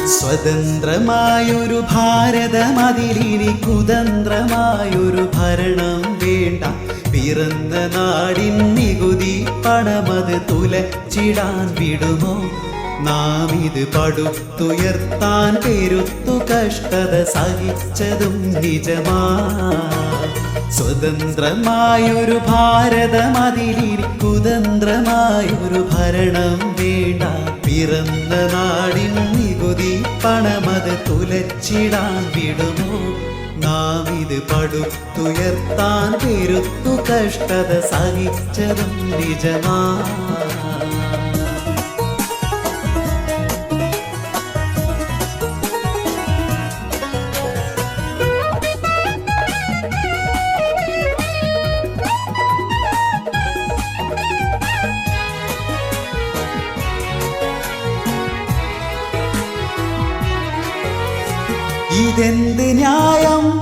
സ്വതന്ത്രമായൊരു ഭാരതമതിലിനി കുതന്ത്രമായൊരു ഭരണം വേണ്ട. പിറന്ന നാടിൻ നികുതി പണമത് തുലച്ചിടാൻ വിടുമോ? നാം ഇത് പടുത്തുയർത്താൻ പെരുത്തു കഷ്ടത സഹിച്ചതും നിജമാ. സ്വതന്ത്രമായൊരു ഭാരതമതിലിനി കുതന്ത്രമായൊരു ഭരണം വേണ്ട. പിറന്ന നാടിൻ നികുതി പണമത് തുലച്ചിടാൻ വിടുമോ? നാം ഇത് പടുത്തുയർത്താൻ പെരുത്തു കഷ്ടത സഹിച്ചതും നിജമാ. ഇതെന്ത് ന്യായം?